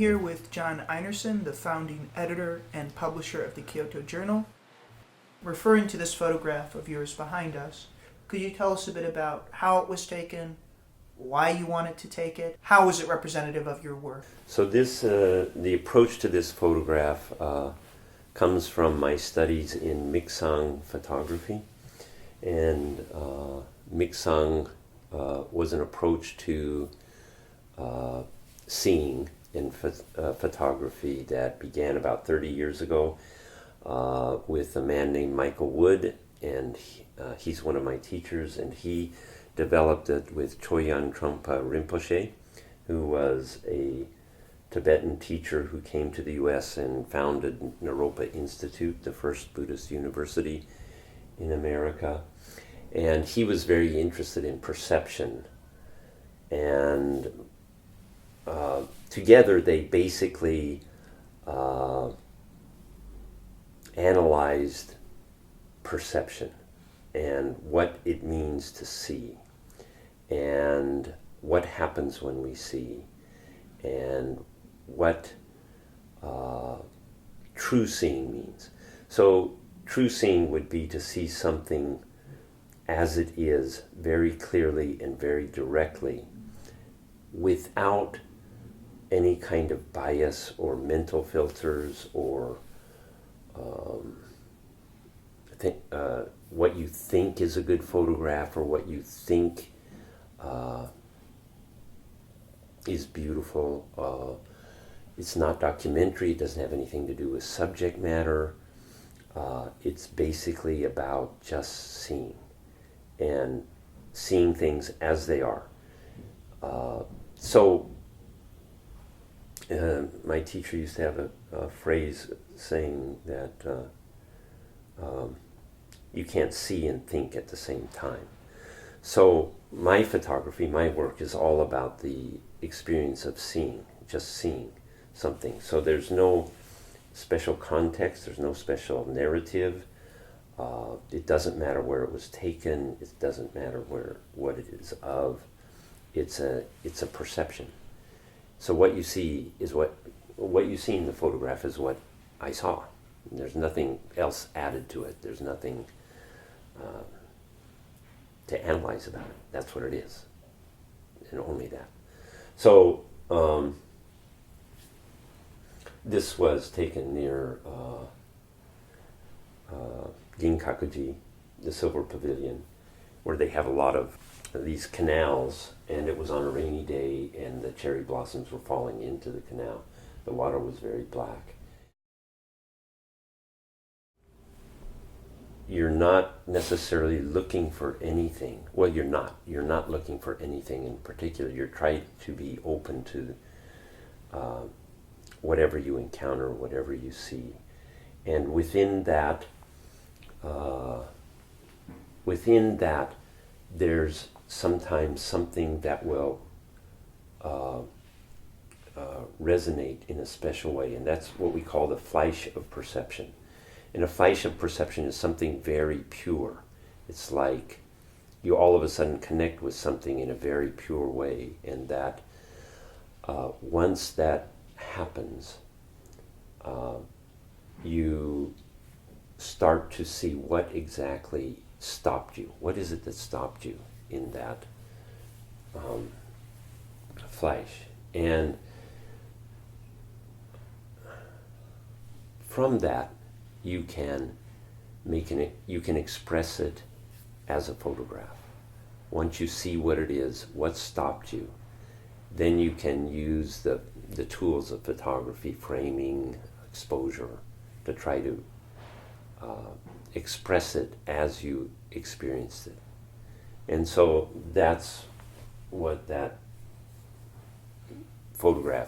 here with John Einarsen, the founding editor and publisher of the Kyoto Journal. Referring to this photograph of yours behind us, could you tell us a bit about how it was taken, why you wanted to take it, how was it representative of your work? So the approach to this photograph comes from my studies in Miksang Photography. And Miksang was an approach to seeing in photography that began about 30 years ago with a man named Michael Wood, and he's one of my teachers, and he developed it with Choyan Trungpa Rinpoche, who was a Tibetan teacher who came to the U.S. and founded Naropa Institute, the first Buddhist university in America. And he was very interested in perception. And together they basically analyzed perception and what it means to see, and what happens when we see, and what true seeing means. So true seeing would be to see something as it is, very clearly and very directly, without any kind of bias or mental filters or what you think is a good photograph or what you think is beautiful. It's not documentary. It doesn't have anything to do with subject matter. It's basically about just seeing and seeing things as they are. My teacher used to have a phrase saying that you can't see and think at the same time. So my photography, my work is all about the experience of seeing, just seeing something. So there's no special context, there's no special narrative. It doesn't matter where it was taken, it doesn't matter what it is of. It's a perception. So what you see is what you see in the photograph is what I saw. There's nothing else added to it. There's nothing to analyze about it. That's what it is, and only that. So this was taken near Ginkakuji, the Silver Pavilion, where they have a lot of these canals, and it was on a rainy day and the cherry blossoms were falling into the canal. The water was very black. You're not necessarily looking for anything. Well, you're not looking for anything in particular. You're trying to be open to whatever you encounter, whatever you see. And within that, there's sometimes something that will resonate in a special way, and that's what we call the flash of perception. And a flash of perception is something very pure. It's like you all of a sudden connect with something in a very pure way, and that once that happens, you start to see what exactly stopped you. What is it that stopped you in that flash? And from that, you can express it as a photograph. Once you see what it is, what stopped you, then you can use the tools of photography, framing, exposure, to try to express it as you experienced it. And so that's what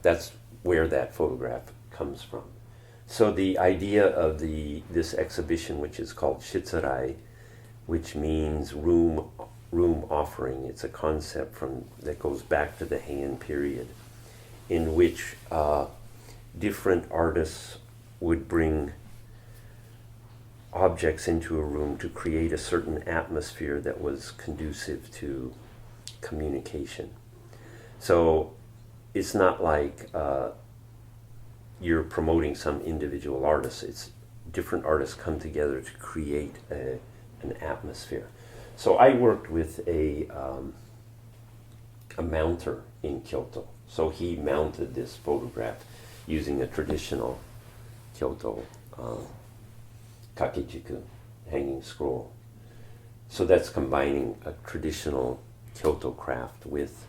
that's where that photograph comes from. So the idea of this exhibition, which is called Shitsurai, which means room offering, it's a concept that goes back to the Heian period, in which different artists would bring objects into a room to create a certain atmosphere that was conducive to communication. So it's not like you're promoting some individual artist. It's different artists come together to create an atmosphere. So I worked with a mounter in Kyoto. So he mounted this photograph using a traditional Kyoto kakechiku, hanging scroll. So that's combining a traditional Kyoto craft with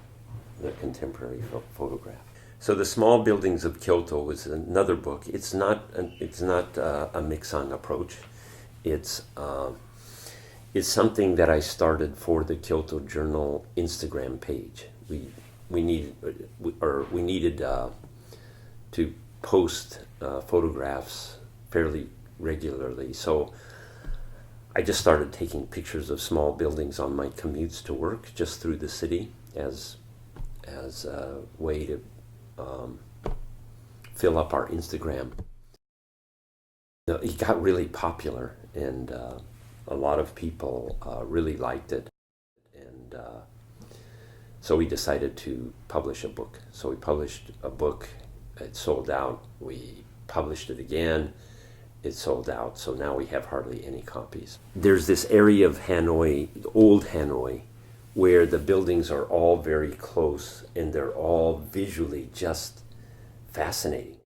the contemporary photograph. So the Small Buildings of Kyoto was another book. It's not a Miksang approach. It's something that I started for the Kyoto Journal Instagram page. We needed to post photographs fairly regularly. So I just started taking pictures of small buildings on my commutes to work, just through the city, as a way to fill up our Instagram. It got really popular, and a lot of people really liked it, and so we decided to publish a book. So we published a book. It sold out. We published it again. It sold out. So now we have hardly any copies. There's this area of Hanoi, old Hanoi, where the buildings are all very close and they're all visually just fascinating.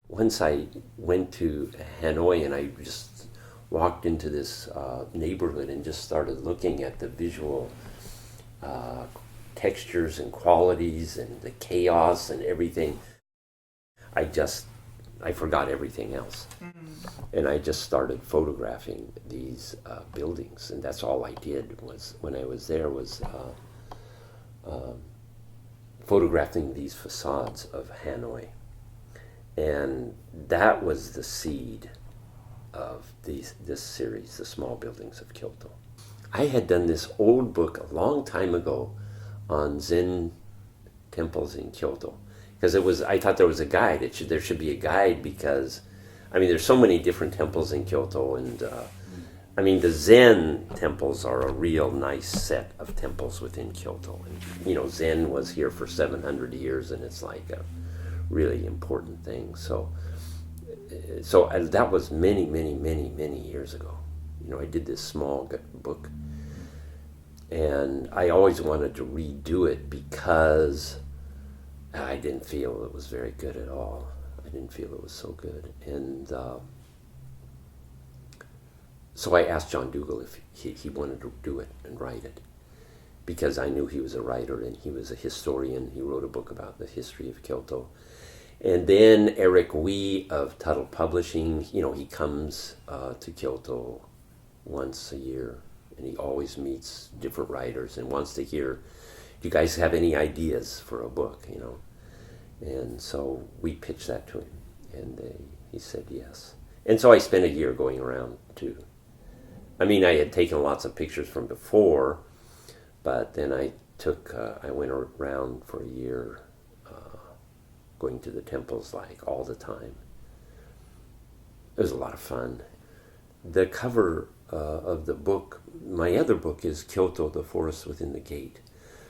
Once I went to Hanoi and I just walked into this neighborhood and just started looking at the visual textures and qualities and the chaos and everything, I forgot everything else. And I just started photographing these buildings, and that's all I did was when I was there was photographing these facades of Hanoi. And that was the seed of this series, The Small Buildings of Kyoto. I had done this old book a long time ago on Zen temples in Kyoto, because I thought there was a guide. There should be a guide, because there's so many different temples in Kyoto, and the Zen temples are a real nice set of temples within Kyoto. And Zen was here for 700 years, and it's like a really important thing. So that was many, many, many, many years ago. I did this small book, and I always wanted to redo it because I didn't feel it was very good at all. I didn't feel it was so good. And so I asked John Dougal if he wanted to do it and write it, because I knew he was a writer and he was a historian. He wrote a book about the history of Kyoto. And then Eric Wee of Tuttle Publishing, he comes to Kyoto once a year, and he always meets different writers and wants to hear, do you guys have any ideas for a book, And so we pitched that to him, and he said yes. And so I spent a year going around too. I had taken lots of pictures from before, but then I went around for a year, going to the temples like all the time. It was a lot of fun. The cover of the book, my other book, is Kyoto, the Forest Within the Gate.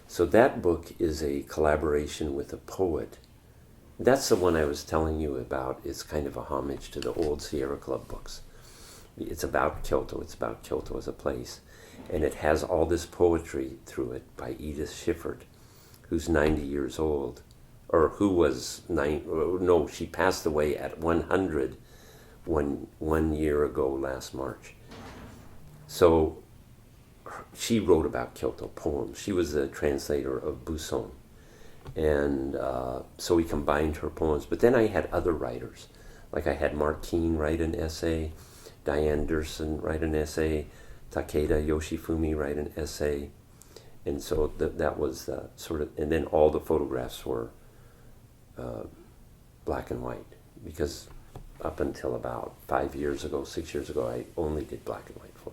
So that book is a collaboration with a poet. That's the one I was telling you about. It's kind of a homage to the old Sierra Club books. It's about Kyoto. It's about Kyoto as a place. And it has all this poetry through it by Edith Schiffert, who's 90 years old. Or who was she passed away at 100 one year ago last March. So she wrote about Kyoto poems. She was the translator of Buson. And so we combined her poems. But then I had other writers. Like I had Mark Keane write an essay, Diane Durson write an essay, Takeda Yoshifumi write an essay. And so that was the sort of, and then all the photographs were black and white, because up until about 6 years ago, I only did black and white photographs.